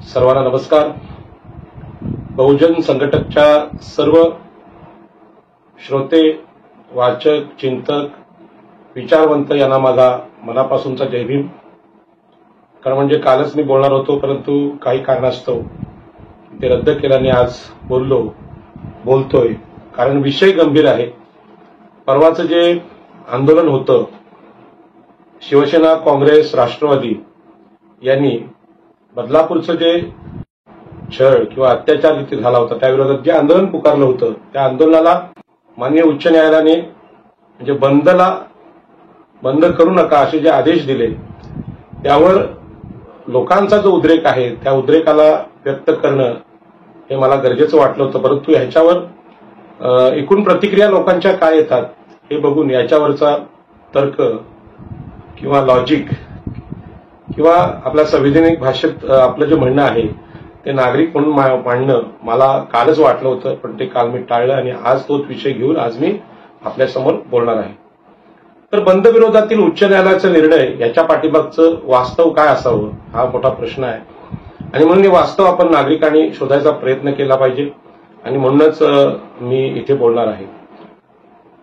सर्वांना नमस्कार. बहुजन संघटकच्या सर्व श्रोते, वाचक, चिंतक, विचारवंत यांना माझा मनापासूनचा जय भीम. कारण म्हणजे कालच मी बोलणार होतो, परंतु काही कारणास्तव ते रद्द केल्याने आज बोलतोय. कारण विषय गंभीर आहे. परवाचं जे आंदोलन होतं, शिवसेना, काँग्रेस, राष्ट्रवादी यांनी बदलापूरचं जे छळ किंवा अत्याचार जिथे झाला होता त्याविरोधात जे आंदोलन पुकारलं होतं, त्या आंदोलनाला माननीय उच्च न्यायालयाने म्हणजे बंद करू नका असे जे आदेश दिले, त्यावर लोकांचा जो उद्रेक आहे त्या उद्रेकाला व्यक्त करणं हे मला गरजेचं वाटलं होतं. परंतु ह्याच्यावर एकूण प्रतिक्रिया लोकांच्या काय येतात हे बघून याच्यावरचा तर्क किंवा लॉजिक किंवा आपल्या संविधानिक भाषेत आपलं जे म्हणणं आहे ते नागरिक म्हणून मांडणं मला कालच वाटलं होतं, पण ते काल मी टाळलं आणि आज तोच विषय घेऊन आज मी आपल्यासमोर बोलणार आहे. तर बंद विरोधातील उच्च न्यायालयाचा निर्णय याच्या पाठीमागचं वास्तव काय असावं हा मोठा प्रश्न आहे. आणि म्हणून हे वास्तव आपण नागरिकांनी शोधायचा प्रयत्न केला पाहिजे आणि म्हणूनच मी इथे बोलणार आहे.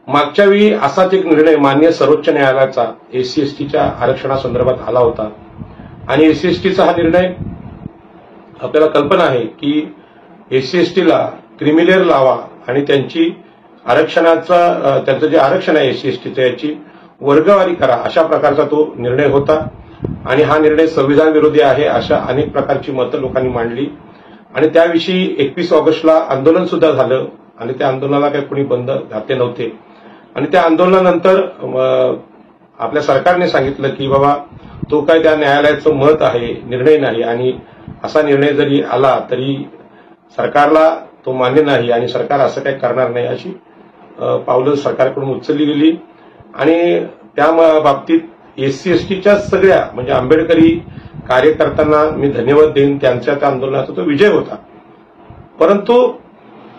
मागच्या वेळी असाच एक निर्णय माननीय सर्वोच्च न्यायालयाचा एससी-एसटीच्या आरक्षणासंदर्भात आला होता आणि एससी-एसटीचा हा निर्णय आपल्याला कल्पना आहे की एससी-एसटीला क्रिमिलेअर लावा आणि त्यांची त्यांचं जे आरक्षण आहे एससी-एसटीचं याची वर्गवारी करा, अशा प्रकारचा तो निर्णय होता. आणि हा निर्णय संविधान विरोधी आहे अशा अनेक प्रकारची मतं लोकांनी मांडली आणि त्याविषयी 21 ऑगस्टला आंदोलन सुद्धा झालं आणि त्या आंदोलनाला काही कोणी बंद घातले नव्हते. आणि त्या आंदोलनानंतर आपल्या सरकारने सांगितलं की बाबा तो काय त्या न्यायालयाचं मत आहे, निर्णय नाही, आणि असा निर्णय जरी आला तरी सरकारला तो मान्य नाही आणि सरकार असं काही करणार नाही, अशी पावलं सरकारकडून उचलली गेली. आणि त्या बाबतीत एससी-एसटीच्या सगळ्या म्हणजे आंबेडकरी कार्यकर्त्यांना मी धन्यवाद देईन. त्यांच्या त्या आंदोलनाचा तो विजय होता. परंतु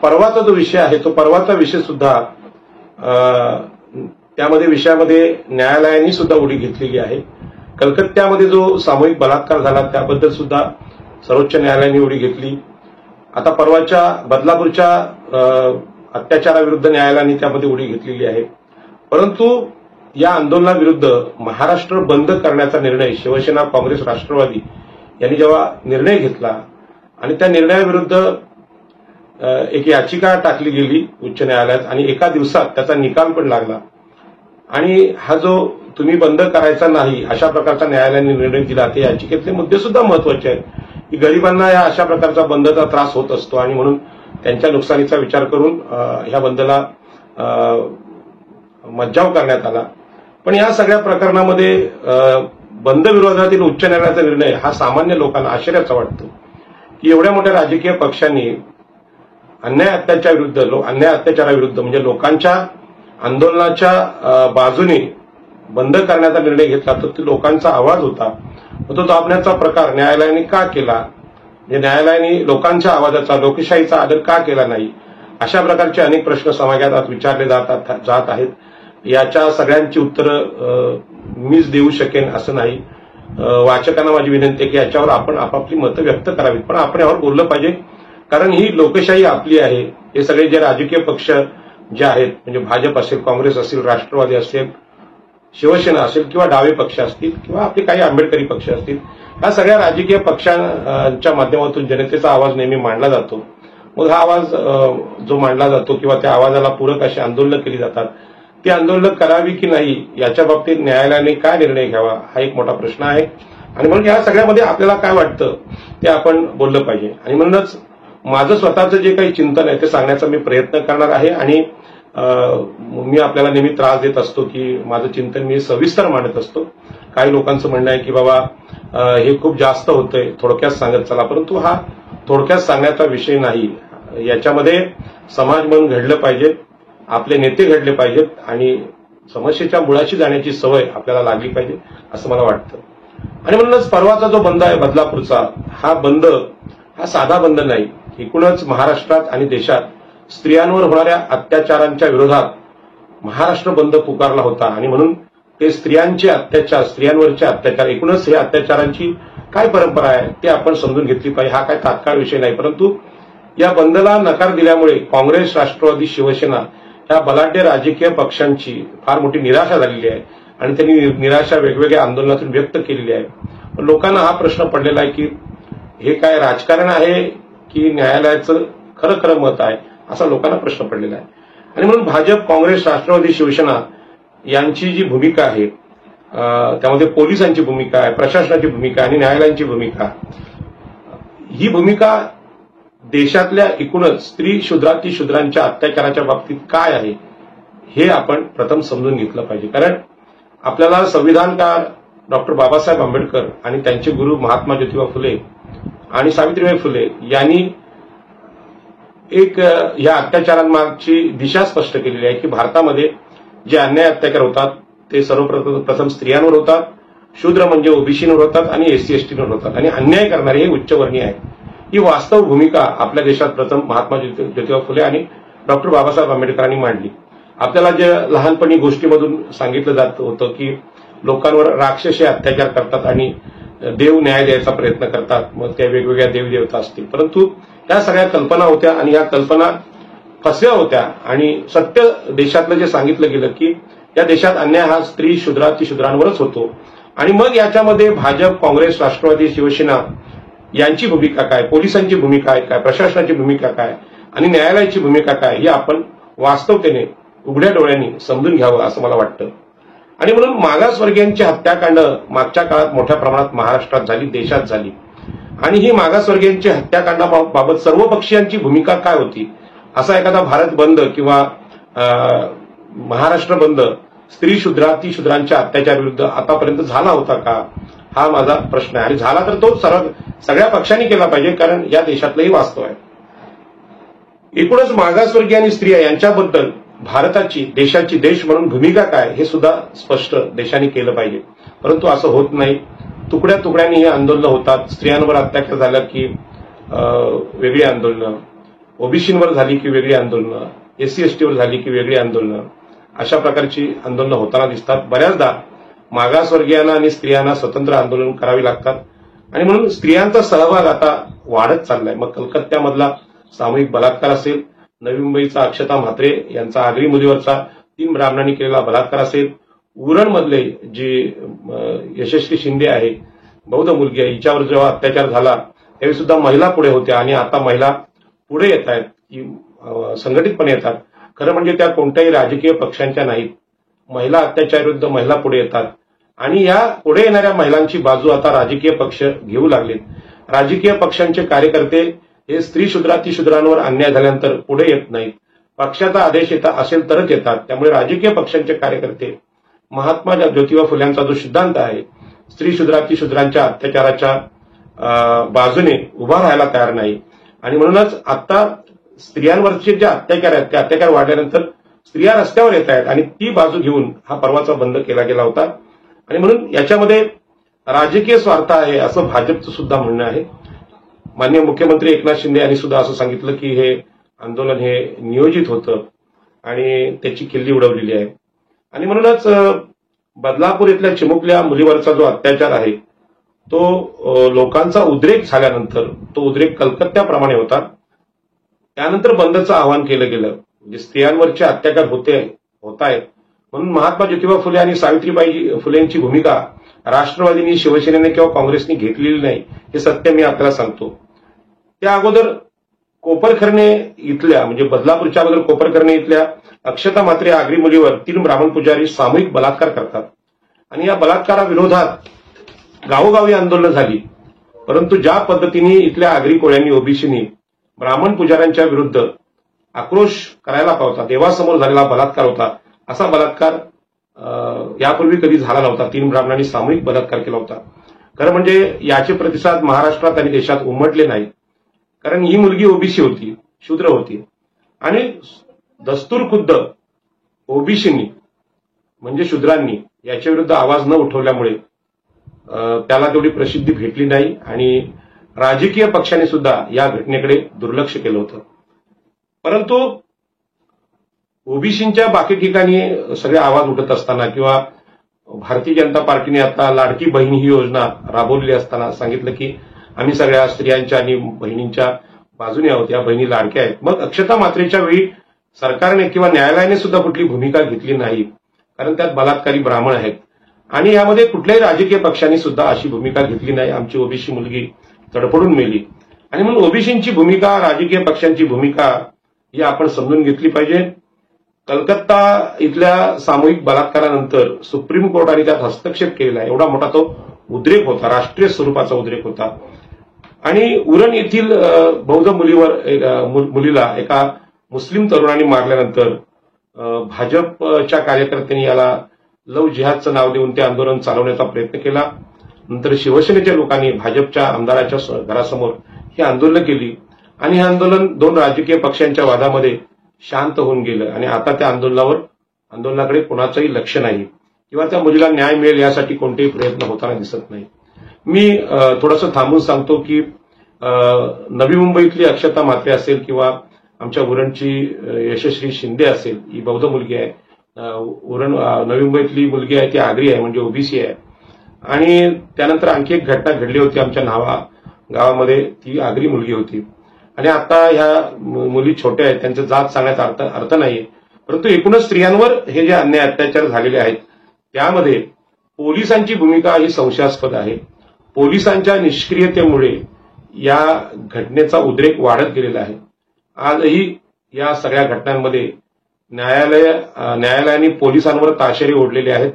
परवाचा जो विषय आहे तो परवाचा विषय सुद्धा त्यामध्ये विषयामध्ये न्यायालयाने सुद्धा उडी घेतलेली आहे. कलकत्त्यामध्ये जो सामूहिक बलात्कार झाला त्याबद्दल सुद्धा सर्वोच्च न्यायालयाने उडी घेतली. आता परवाच्या बदलापूरच्या अत्याचाराविरुद्ध न्यायालयाने त्यामध्ये उडी घेतलेली आहे. परंतु या आंदोलनाविरुद्ध महाराष्ट्र बंद करण्याचा निर्णय शिवसेना, काँग्रेस, राष्ट्रवादी यांनी जेव्हा निर्णय घेतला आणि त्या निर्णयाविरुद्ध एक याचिका टाकली गेली उच्च न्यायालयात आणि एका दिवसात त्याचा निकाल पण लागला. आणि हा जो तुम्ही बंद करायचा नाही अशा प्रकारचा न्यायालयाने निर्णय दिला, ते याचिकेतले मुद्दे सुद्धा महत्वाचे आहेत की गरिबांना या अशा प्रकारचा बंदचा त्रास होत असतो आणि म्हणून त्यांच्या नुकसानीचा विचार करून ह्या बंदला मज्जाव करण्यात आला. पण या सगळ्या प्रकरणामध्ये बंद विरोधातील उच्च न्यायालयाचा निर्णय हा सामान्य लोकांना आश्चर्याचा वाटतो की एवढ्या मोठ्या राजकीय पक्षांनी अन्याय अत्याचाराविरुद्ध म्हणजे लोकांच्या आंदोलनाच्या बाजूने बंद करण्याचा निर्णय घेतला, तर तो लोकांचा आवाज होता. तो दाबण्याचा प्रकार न्यायालयाने का केला, म्हणजे न्यायालयाने लोकांच्या आवाजाचा, लोकशाहीचा आदर का केला नाही, अशा प्रकारचे अनेक प्रश्न समाजात आज विचारले जात आहेत. याच्या सगळ्यांची उत्तरं मीच देऊ शकेन असं नाही. वाचकांना माझी विनंती आहे की याच्यावर आपण आपापली मतं व्यक्त करावीत, पण आपण यावर बोललं पाहिजे. कारण ही लोकशाही आपली आहे. हे सगळे जे राजकीय पक्ष जे आहेत म्हणजे भाजप असेल, काँग्रेस असेल, राष्ट्रवादी असेल, शिवसेना असेल किंवा डावे पक्ष असतील किंवा आपले काही आंबेडकरी पक्ष असतील, या सगळ्या राजकीय पक्षांच्या माध्यमातून जनतेचा आवाज नेहमी मांडला जातो. मग हा आवाज जो मांडला जातो किंवा त्या आवाजाला पूरक अशी आंदोलनं केली जातात, ती आंदोलनं करावी की नाही याच्या बाबतीत न्यायालयाने काय निर्णय घ्यावा हा एक मोठा प्रश्न आहे. आणि म्हणून या सगळ्यामध्ये आपल्याला काय वाटतं ते आपण बोललं पाहिजे. आणि म्हणूनच माझं स्वतःचं जे काही चिंतन आहे ते सांगण्याचा मी प्रयत्न करणार आहे. आणि मी आपल्याला नेहमी त्रास देत असतो की माझं चिंतन मी सविस्तर मांडत असतो. काही लोकांचं म्हणणं आहे की बाबा हे खूप जास्त होतंय, थोडक्यात सांगत चला, परंतु हा थोडक्यात सांगण्याचा विषय नाही. याच्यामध्ये समाज म्हणून घडलं पाहिजे, आपले नेते घडले पाहिजेत आणि समस्येच्या मुळाशी जाण्याची सवय आपल्याला लागली पाहिजे असं मला वाटतं. आणि म्हणूनच परवाचा जो बंद आहे बदलापूरचा, हा बंद हा साधा बंद नाही. एकूणच महाराष्ट्रात आणि देशात स्त्रियांवर होणाऱ्या अत्याचारांच्या विरोधात महाराष्ट्र बंद पुकारला होता आणि म्हणून ते स्त्रियांचे अत्याचार, स्त्रियांवरचे अत्याचार, एकूणच हे अत्याचारांची काय परंपरा आहे ते आपण समजून घेतली पाहिजे. हा काय तात्काळ विषय नाही, परंतु या बंदला नकार दिल्यामुळे काँग्रेस, राष्ट्रवादी, शिवसेना या बलाढ्य राजकीय पक्षांची फार मोठी निराशा झालेली आहे आणि त्यांनी निराशा वेगवेगळ्या आंदोलनातून व्यक्त केलेली आहे. लोकांना हा प्रश्न पडलेला आहे की हे काय राजकारण आहे की न्यायालयाचं खरं खरं मत आहे, असा लोकांना प्रश्न पडलेला आहे. आणि म्हणून भाजप, काँग्रेस, राष्ट्रवादी, शिवसेना यांची जी भूमिका आहे त्यामध्ये पोलिसांची भूमिका आहे, प्रशासनाची भूमिका आणि न्यायालयांची भूमिका, ही भूमिका देशातल्या एकूणच स्त्री, शूद्रांच्या अत्याचाराच्या बाबतीत काय आहे हे आपण प्रथम समजून घेतलं पाहिजे. कारण आपल्याला संविधानकार डॉक्टर बाबासाहेब आंबेडकर आणि त्यांचे गुरु महात्मा ज्योतिबा फुले आणि सावित्रीबाई फुले यांनी एक या अत्याचारांमागची दिशा स्पष्ट केलेली आहे की भारतामध्ये जे अन्याय अत्याचार होतात ते सर्वप्रथम स्त्रियांवर होतात, शूद्र म्हणजे ओबीसीवर होतात आणि एससी एसटीवर होतात आणि अन्याय करणारे हे उच्चवर्णीय आहेत. ही वास्तव भूमिका आपल्या देशात प्रथम महात्मा ज्योतिबा फुले आणि डॉक्टर बाबासाहेब आंबेडकरांनी मांडली. आपल्याला जे लहानपणी गोष्टीमधून सांगितलं जात होतं की लोकांवर राक्षसी अत्याचार करतात आणि देव न्याय द्यायचा प्रयत्न करतात, मग त्या वेगवेगळ्या देवदेवता असतील, परंतु त्या सगळ्या कल्पना होत्या आणि या कल्पना फसव्या होत्या. आणि सत्य देशातलं जे सांगितलं गेलं की या देशात अन्याय हा स्त्री, शूद्रांवरच होतो. आणि मग याच्यामध्ये भाजप, काँग्रेस, राष्ट्रवादी, शिवसेना यांची भूमिका काय, पोलिसांची भूमिका काय, प्रशासनाची भूमिका काय आणि न्यायालयाची भूमिका काय हे आपण वास्तवतेने उघड्या डोळ्यांनी समजून घ्यावं असं मला वाटतं. आणि म्हणून मागासवर्गीयांची हत्याकांड मागच्या काळात मोठ्या प्रमाणात महाराष्ट्रात झाली, देशात झाली. आणि ही मागासवर्गीयांची हत्याकांडाबाबत सर्व पक्षीयांची भूमिका काय होती, असा एखादा भारत बंद किंवा महाराष्ट्र बंद स्त्री, शूद्रांच्या अत्याचाराविरुद्ध आतापर्यंत झाला होता का, हा माझा प्रश्न आहे. आणि झाला तर तो सगळ्या पक्षांनी केला पाहिजे, कारण या देशातलंही वास्तव आहे. एकूणच मागासवर्गीय आणि स्त्रिया यांच्याबद्दल भारताची, देशाची देश म्हणून भूमिका काय हे सुद्धा स्पष्ट देशाने केलं पाहिजे. परंतु असं होत नाही. तुकड्या तुकड्यांनी ही आंदोलनं होतात. स्त्रियांवर अत्याचार झाला की वेगळी आंदोलनं, ओबीसीवर झाली की वेगळी आंदोलनं, एससी एसटीवर झाली की वेगळी आंदोलनं, अशा प्रकारची आंदोलनं होताना दिसतात. बऱ्याचदा मागासवर्गीयांना आणि स्त्रियांना स्वतंत्र आंदोलन करावी लागतात आणि म्हणून स्त्रियांचा सहभाग आता वाढत चाललाय. मग कलकत्त्यामधला सामूहिक बलात्कार असेल, नवी मुंबईचा अक्षता म्हात्रे यांचा आगरी मुलीवरचा 3 ब्राह्मणांनी केलेला बलात्कार असेल, उरणमधले जे यशस्वी शिंदे आहे, बौद्ध मुलगी आहे, हिच्यावर जेव्हा अत्याचार झाला त्यावेळी सुद्धा महिला पुढे होत्या आणि आता महिला पुढे येत आहेत, की संघटितपणे येतात. खरं म्हणजे त्या कोणत्याही राजकीय पक्षांच्या नाहीत. महिला अत्याचाराविरुद्ध महिला पुढे येतात आणि या पुढे येणाऱ्या महिलांची बाजू आता राजकीय पक्ष घेऊ लागलेत. राजकीय पक्षांचे कार्यकर्ते हे स्त्री, शूद्रांवर अन्याय झाल्यानंतर पुढे येत नाहीत. पक्षाचा आदेश असेल तरच येतात. त्यामुळे राजकीय पक्षांचे कार्यकर्ते महात्मा ज्योतिबा फुल्यांचा जो सिद्धांत आहे, स्त्री, शूद्रांच्या अत्याचाराच्या बाजूने उभा राहायला तयार नाही. आणि म्हणूनच आता स्त्रियांवरचे जे अत्याचार आहेत ते अत्याचार वाढल्यानंतर स्त्रिया रस्त्यावर येत आहेत आणि ती बाजू घेऊन हा परवाचा बंद केला गेला होता. आणि म्हणून याच्यामध्ये राजकीय स्वार्थ आहे असं भाजपचं सुद्धा म्हणणं आहे. माननीय मुख्यमंत्री एकनाथ शिंदे यांनी सुद्धा असं सांगितलं की हे आंदोलन हे नियोजित होतं आणि त्याची खिल्ली उडवलेली आहे. आणि म्हणूनच बदलापूर इथल्या चिमुकल्या मुलीवरचा जो अत्याचार आहे तो लोकांचा उद्रेक झाल्यानंतर, तो उद्रेक कलकत्त्याप्रमाणे होता, त्यानंतर बंदचं आवाहन केलं गेलं. म्हणजे स्त्रियांवरचे अत्याचार होत आहेत म्हणून महात्मा ज्योतिबा फुले आणि सावित्रीबाई फुलेंची भूमिका राष्ट्रवादींनी, शिवसेनेने किंवा काँग्रेसने घेतलेली नाही, हे सत्य मी आपल्याला सांगतो. त्या अगोदर कोपरखर्णे इथल्या, म्हणजे बदलापूरच्या अगोदर कोपरखर्णे इथल्या अक्षता म्हात्रे आगरी मुलीवर 3 ब्राह्मण पुजारी सामूहिक बलात्कार करतात आणि या बलात्काराविरोधात गावोगावी आंदोलनं झाली. परंतु ज्या पद्धतीने इथल्या आगरी कोळ्यांनी, ओबीसींनी ब्राह्मण पुजाऱ्यांच्या विरुद्ध आक्रोश करायला पावता, देवासमोर झालेला बलात्कार होता, असा बलात्कार यापूर्वी कधी झाला नव्हता. 3 ब्राह्मणांनी सामूहिक बलात्कार केला होता. खरं म्हणजे याचे प्रतिसाद महाराष्ट्रात आणि देशात उमटले नाहीत, कारण ही मुलगी ओबीसी होती, शूद्र होती आणि दस्तूर खुद्द ओबीसींनी म्हणजे शूद्रांनी याच्या विरुद्ध आवाज न उठवल्यामुळे त्याला तेवढी प्रसिद्धी भेटली नाही आणि राजकीय पक्षाने सुद्धा या घटनेकडे दुर्लक्ष केलं होतं. परंतु ओबीसींच्या बाकी ठिकाणी सगळे आवाज उठत असताना किंवा भारतीय जनता पार्टीने आता लाडकी बहीण ही योजना राबवलेली असताना सांगितलं की आम्ही सगळ्या स्त्रियांच्या आणि बहिणींच्या बाजूने आहोत, या बहिणी लाडक्या आहेत. मग अक्षता मात्रेच्या वेळी सरकारने किंवा न्यायालयाने सुद्धा कुठली भूमिका घेतली नाही, कारण त्यात बलात्कारी ब्राह्मण आहेत आणि यामध्ये कुठल्याही राजकीय पक्षांनी सुद्धा अशी भूमिका घेतली नाही. आमची ओबीसी मुलगी तडफडून मेली आणि म्हणून ओबीसींची भूमिका, राजकीय पक्षांची भूमिका ही आपण समजून घेतली पाहिजे. कलकत्ता इथल्या सामूहिक बलात्कारानंतर सुप्रीम कोर्टाने त्यात हस्तक्षेप केलेला आहे. एवढा मोठा तो उद्रेक होता, राष्ट्रीय स्वरूपाचा उद्रेक होता. आणि उरण येथील बौद्ध मुलीला एका मुस्लिम तरुणाने मारल्यानंतर भाजपच्या कार्यकर्त्यांनी याला लव्ह जिहादचं नाव देऊन ते आंदोलन चालवण्याचा प्रयत्न केला. नंतर शिवसेनेच्या लोकांनी भाजपच्या आमदाराच्या घरासमोर ही आंदोलनं केली आणि हे आंदोलन 2 राजकीय पक्षांच्या वादामध्ये शांत होऊन गेलं आणि आता त्या आंदोलनाकडे कोणाचंही लक्ष नाही किंवा त्या मुलीला न्याय मिळेल यासाठी कोणतेही प्रयत्न होताना दिसत नाही. मी थोडंसं थांबून सांगतो की नवी मुंबईतली अक्षता मात्रे असेल किंवा आमच्या उरणची यशस्वी शिंदे असेल, ही बौद्ध मुलगी आहे. उरण नवी मुंबईतली मुलगी आहे ती आगरी आहे, म्हणजे ओबीसी आहे. आणि त्यानंतर आणखी एक घटना घडली होती आमच्या नावा गावामध्ये, ती आगरी मुलगी होती. आणि आता ह्या मुली छोट्या आहेत, त्यांचं जात सांगण्याचा अर्थ नाहीये, परंतु एकूणच स्त्रियांवर हे जे अन्याय अत्याचार झालेले आहेत त्यामध्ये पोलिसांची भूमिका ही संशयास्पद आहे. पोलिसांच्या निष्क्रियतेमुळे या घटनेचा उद्रेक वाढत गेलेला आहे. आजही या सगळ्या घटनांमध्ये न्यायालयाने पोलिसांवर ताशेरे ओढलेले आहेत,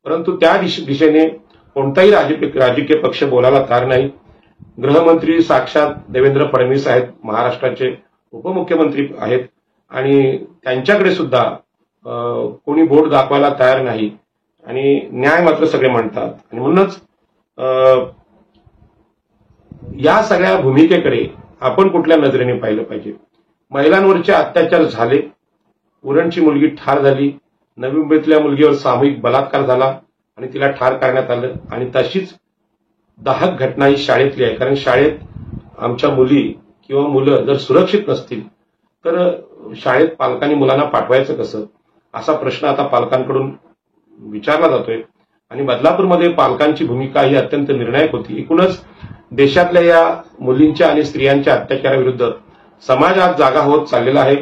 परंतु त्या दिशेने कोणताही राजकीय पक्ष बोलायला तयार नाही. गृहमंत्री साक्षात देवेंद्र फडणवीस आहेत, महाराष्ट्राचे उपमुख्यमंत्री आहेत आणि त्यांच्याकडे सुद्धा कोणी बोट दाखवायला तयार नाही आणि न्याय मात्र सगळे म्हणतात. आणि म्हणूनच या सगळ्या भूमिकेकडे आपण कुठल्या नजरेने पाहिलं पाहिजे. महिलांवरचे अत्याचार झाले, उरणची मुलगी ठार झाली, नवी मुंबईतल्या मुलगीवर सामूहिक बलात्कार झाला आणि तिला ठार करण्यात आलं. आणि तशीच 10 घटना ही शाळेतली आहे, कारण शाळेत आमच्या मुली किंवा मुलं जर सुरक्षित नसतील तर शाळेत पालकांनी मुलांना पाठवायचं कसं, असा प्रश्न आता पालकांकडून विचारला जातोय. आणि बदलापूरमध्ये पालकांची भूमिका ही अत्यंत निर्णायक होती. एकूणच देशातल्या या मुलींच्या आणि स्त्रियांच्या अत्याचाराविरुद्ध समाज आज जागा होत चाललेला आहे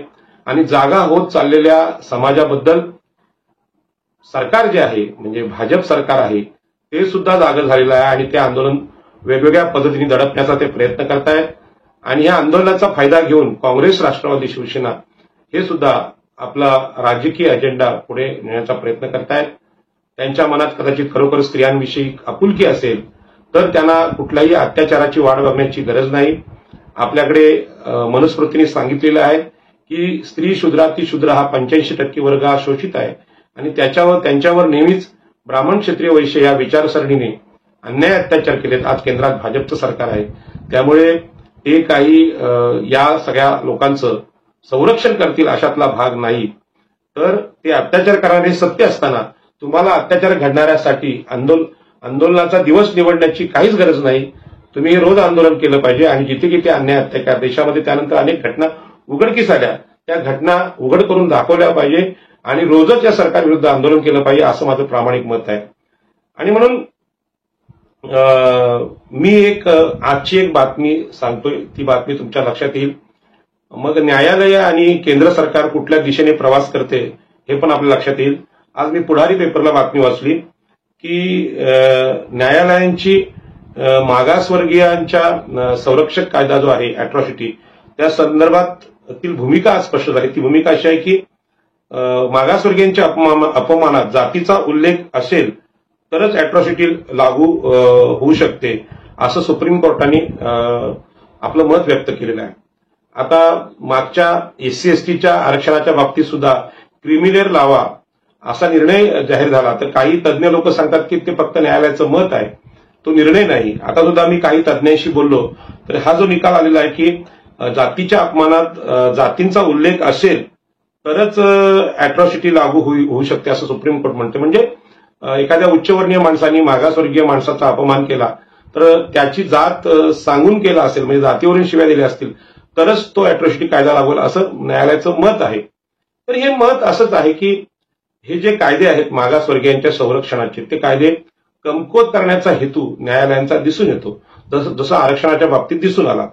आणि जागा होत चाललेल्या समाजाबद्दल सरकार जे आहे, म्हणजे भाजप सरकार आहे, ते सुद्धा जागं झालेलं आहे आणि ते आंदोलन वेगवेगळ्या पद्धतीने दडपण्याचा ते प्रयत्न करतायत. आणि या आंदोलनाचा फायदा घेऊन काँग्रेस, राष्ट्रवादी, शिवसेना हे सुद्धा आपला राजकीय अजेंडा पुढे नेण्याचा प्रयत्न करतायत. त्यांच्या मनात कदाचित खरोखर स्त्रियांविषयी आपुलकी असेल तर त्यांना कुठल्याही अत्याचाराची वाट बघण्याची गरज नाही. आपल्याकडे मनुस्मृतीने सांगितलेलं आहे की स्त्री शूद्राती शूद्र हा 85% वर्ग हा शोषित आहे आणि त्यांच्यावर नेहमीच ब्राह्मण, क्षत्रिय, वैश्य या विचारसरणीने अन्याय अत्याचार केलेत. आज केंद्रात भाजपचं सरकार आहे, त्यामुळे ते काही या सगळ्या लोकांचं संरक्षण करतील अशातला भाग नाही. तर ते अत्याचार करणारे सत्य असताना तुम्हाला अत्याचार घडणाऱ्यासाठी आंदोलनाचा दिवस निवडण्याची काहीच गरज नाही. तुम्ही रोज आंदोलन केलं पाहिजे आणि जिथे जिथे अन्याय अत्याचार देशामध्ये त्यानंतर अनेक घटना उघडकीस आल्या, त्या घटना उघड करून दाखवल्या पाहिजे आणि रोजच या सरकारविरुद्ध आंदोलन केलं पाहिजे, असं माझं प्रामाणिक मत आहे. आणि म्हणून मी आजची एक बातमी सांगतोय, ती बातमी तुमच्या लक्षात येईल. मग न्यायालय आणि केंद्र सरकार कुठल्या दिशेने प्रवास करते हे पण आपल्या लक्षात येईल. आज मी पुढारी पेपरला बातमी वाचली की न्यायालयांची मागासवर्गीयांच्या संरक्षक कायदा जो आहे अॅट्रॉसिटी, त्या संदर्भातील भूमिका आज स्पष्ट झाली. ती भूमिका अशी आहे की मागासवर्गीयांच्या अपमानात जातीचा उल्लेख असेल तरच अॅट्रॉसिटी लागू होऊ शकते, असं सुप्रीम कोर्टाने आपलं मत व्यक्त केलेलं आहे. आता मागच्या SC STच्या आरक्षणाच्या बाबतीत सुद्धा क्रिमिलेअर लावा असा निर्णय जाहीर झाला, तर काही तज्ज्ञ लोक सांगतात की ते फक्त न्यायालयाचं मत आहे, तो निर्णय नाही. आता सुद्धा मी काही तज्ज्ञांशी बोललो तर हा जो निकाल आलेला आहे की जातीच्या अपमानात जातींचा उल्लेख असेल तरच अॅट्रॉसिटी लागू होऊ शकते, असं सुप्रीम कोर्ट म्हणते. म्हणजे एखाद्या उच्चवर्णीय माणसाने मागासवर्गीय माणसाचा अपमान केला तर त्याची जात सांगून केला असेल, म्हणजे जातीवरून शिव्या दिल्या असतील तरच तो अॅट्रॉसिटी कायदा लागेल, असं न्यायालयाचं मत आहे. तर हे मत असंच आहे की हे जे कायदे आहेत मागासवर्गीयांच्या संरक्षणाचे, ते कायदे कमकुवत करण्याचा हेतू न्यायालयांचा दिसून येतो, जसं आरक्षणाच्या बाबतीत दिसून आला.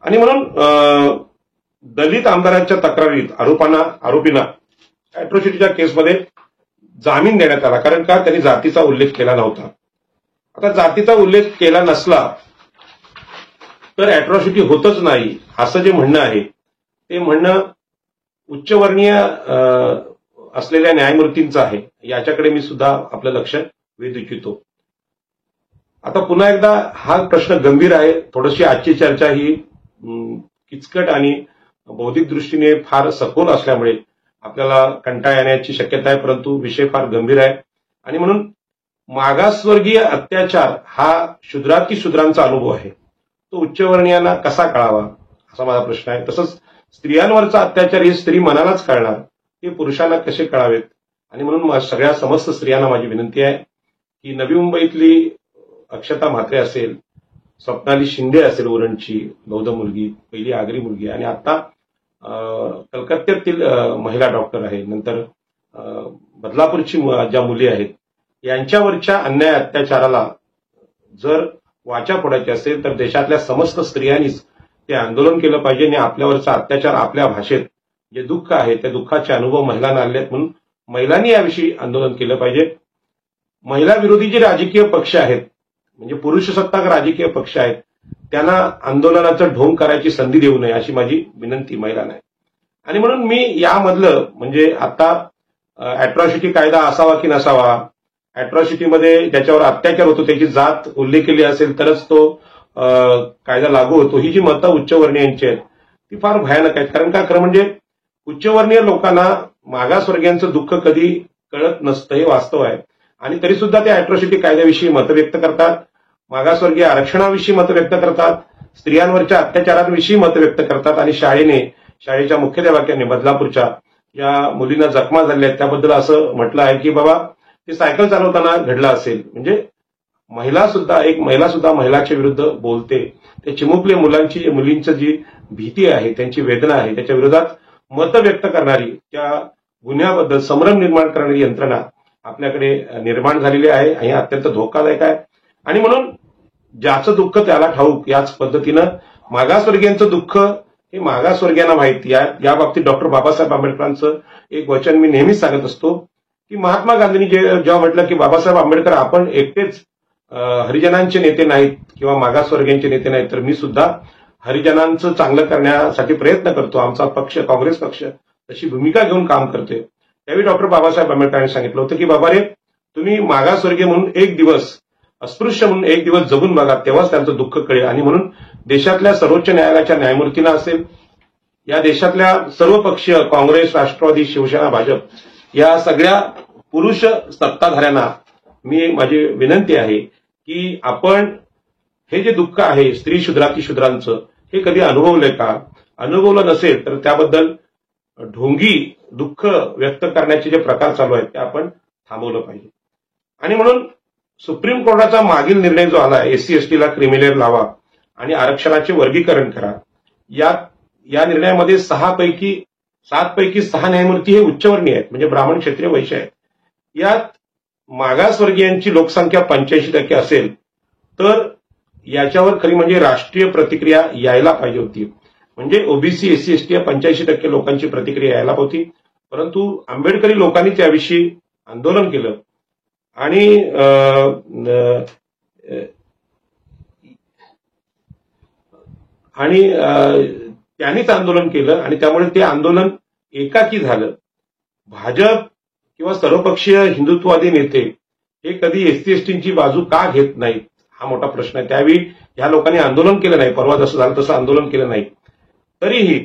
आणि म्हणून दलित आमदारांच्या तक्रारीत आरोपींना अॅट्रॉसिटीच्या केसमध्ये जामीन देण्यात आला. कारण का? त्यांनी जातीचा उल्लेख केला नव्हता. आता जातीचा उल्लेख केला नसला तर अॅट्रॉसिटी होतच नाही असं जे म्हणणं आहे, ते म्हणणं उच्चवर्णीय असलेल्या न्यायमूर्तींचं आहे. याच्याकडे मी सुद्धा आपलं लक्ष वेधू इच्छितो. आता पुन्हा एकदा हा प्रश्न गंभीर आहे. थोडीशी आजची चर्चा ही किचकट आणि बौद्धिक दृष्टीने फार सखोल असल्यामुळे आपल्याला कंटाळा येण्याची शक्यता आहे, परंतु विषय फार गंभीर आहे. आणि म्हणून मागासवर्गीय अत्याचार हा शूद्रांचा अनुभव आहे. तो उच्चवर्णीयांना कसा कळावा असा माझा प्रश्न आहे. तसंच स्त्रियांवरचा अत्याचार ही स्त्री मनालाच कळणार, हे पुरुषांना कसे कळावेत. आणि म्हणून सगळ्या समस्त स्त्रियांना माझी विनंती आहे की नवी मुंबईतली अक्षता म्हात्रे असेल, स्वप्नाली शिंदे असेल, उरणची बौद्ध मुलगी, पहिली आगरी मुलगी, आणि आता कलकत्त्यातील महिला डॉक्टर आहे, नंतर बदलापूरची ज्या मुली आहेत, यांच्यावरच्या अन्याय अत्याचाराला जर वाचा फोडायची असेल तर देशातल्या समस्त स्त्रियांनीच ते आंदोलन केलं पाहिजे. आणि आपल्यावरचा अत्याचार आपल्या भाषेत जे दुःख आहे त्या दुःखाचे अनुभव महिलांना आले आहेत, म्हणून महिलांनी याविषयी आंदोलन केलं पाहिजे. महिला विरोधी जे राजकीय पक्ष आहेत, म्हणजे पुरुषसत्ताक राजकीय पक्ष आहेत, त्यांना आंदोलनाचं ढोंग करायची संधी देऊ नये अशी माझी विनंती महिलांना आहे. आणि म्हणून मी यामधलं म्हणजे आता अॅट्रॉसिटी कायदा असावा की नसावा, अॅट्रॉसिटीमध्ये ज्याच्यावर अत्याचार होतो त्याची जात उल्लेख केली असेल तरच तो कायदा लागू होतो, ही जी मतं उच्चवर्णीयांची आहेत ती फार भयानक आहेत. कारण का? खरं म्हणजे उच्चवर्णीय लोकांना मागासवर्गीयांचं दुःख कधी कळत नसतं हे वास्तव आहे. आणि तरी सुद्धा ते अॅट्रॉसिटी कायद्याविषयी मतं व्यक्त करतात, मागासवर्गीय आरक्षणाविषयी मतं व्यक्त करतात, स्त्रियांवरच्या अत्याचारांविषयी मतं व्यक्त करतात. आणि शाळेच्या मुख्याध्यापकांनी बदलापूरच्या या मुलींना जखमा झाल्या आहेत त्याबद्दल असं म्हटलं आहे की बाबा ते सायकल चालवताना घडलं असेल. म्हणजे एक महिला सुद्धा महिलाच्या विरुद्ध बोलते. ते चिमुकले मुलींची जी भीती आहे, त्यांची वेदना आहे, त्याच्या विरोधात मतं व्यक्त करणारी, त्या गुन्ह्याबद्दल संभ्रम निर्माण करणारी यंत्रणा आपल्याकडे निर्माण झालेली आहे. हे अत्यंत धोकादायक आहे. आणि म्हणून ज्याचं दुःख त्याला ठाऊक, याच पद्धतीनं मागासवर्गीयांचं दुःख हे मागासवर्गीयांना माहिती. या बाबतीत डॉक्टर बाबासाहेब आंबेडकरांचं एक वचन मी नेहमीच सांगत असतो की महात्मा गांधींनी जेव्हा म्हटलं की बाबासाहेब आंबेडकर आपण एकटेच हरिजनांचे नेते नाहीत किंवा मागासवर्गीयांचे नेते नाहीत, तर मी सुद्धा हरिजनांचं चांगलं करण्यासाठी प्रयत्न करतो. आमचा पक्ष काँग्रेस पक्ष तशी भूमिका घेऊन काम करतोय. त्यावेळी डॉक्टर बाबासाहेब आंबेडकरांनी सांगितलं होतं की बाबा रे, तुम्ही मागासवर्गीय म्हणून एक दिवस, अस्पृश्य म्हणून एक दिवस जगून बघा, तेव्हाच त्यांचं दुःख कळेल. आणि म्हणून देशातल्या सर्वोच्च न्यायालयाच्या न्यायमूर्तींना असेल, या देशातल्या सर्व पक्षीय काँग्रेस, राष्ट्रवादी, शिवसेना, भाजप या सगळ्या पुरुष सत्ताधाऱ्यांना माझी विनंती आहे की आपण हे जे दुःख आहे स्त्री शूद्रांचं, हे कधी अनुभवलंय का? अनुभवलं नसेल तर त्याबद्दल ढोंगी दुःख व्यक्त करण्याचे जे प्रकार चालू आहेत ते आपण थांबवलं पाहिजे. आणि म्हणून सुप्रीम कोर्टाचा मागील निर्णय जो आला, एससी एसटीला क्रिमिलेअर लावा आणि आरक्षणाचे वर्गीकरण करा, या निर्णयामध्ये 7 पैकी 6 न्यायमूर्ती हे उच्चवर्णीय आहेत, म्हणजे ब्राह्मण, क्षत्रिय, वैश्य आहेत. यात मागासवर्गीयांची लोकसंख्या 85% असेल तर याच्यावर खरी म्हणजे राष्ट्रीय प्रतिक्रिया यायला पाहिजे होती. म्हणजे ओबीसी, एससी, एसटी या 85% लोकांची प्रतिक्रिया यायला होती, परंतु आंबेडकरी लोकांनी त्याविषयी आंदोलन केलं आणि त्यांनीच आंदोलन केलं आणि त्यामुळे ते आंदोलन एकाकी झालं. भाजप किंवा सर्वपक्षीय हिंदुत्ववादी नेते हे कधी एससी एसटींची बाजू का घेत नाहीत हा मोठा प्रश्न आहे. त्यावेळी या लोकांनी आंदोलन केलं नाही, परवा जसं झालं तसं आंदोलन केलं नाही. तरीही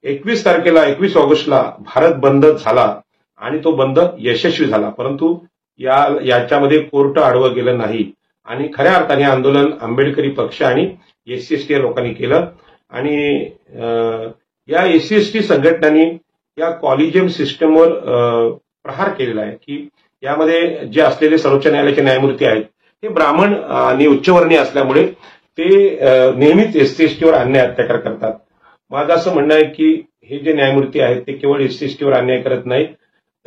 21 ऑगस्टला भारत बंद झाला आणि तो बंद यशस्वी झाला, परंतु याच्यामध्ये कोर्ट आडवं गेलं नाही. आणि खऱ्या अर्थाने आंदोलन आंबेडकरी पक्ष आणि एससी एसटी लोकांनी केलं. आणि या एससी एसटी संघटनांनी या कॉलिजियम सिस्टमवर प्रहार केलेला आहे की यामध्ये जे असलेले सर्वोच्च न्यायालयाचे न्यायमूर्ती आहेत हे ब्राह्मण आणि उच्चवर्णीय असल्यामुळे ते नेहमीच एससी एसटीवर अन्याय अत्याचार करतात. माझं असं म्हणणं आहे की हे जे न्यायमूर्ती आहेत ते केवळ एससी एसटीवर अन्याय करत नाहीत,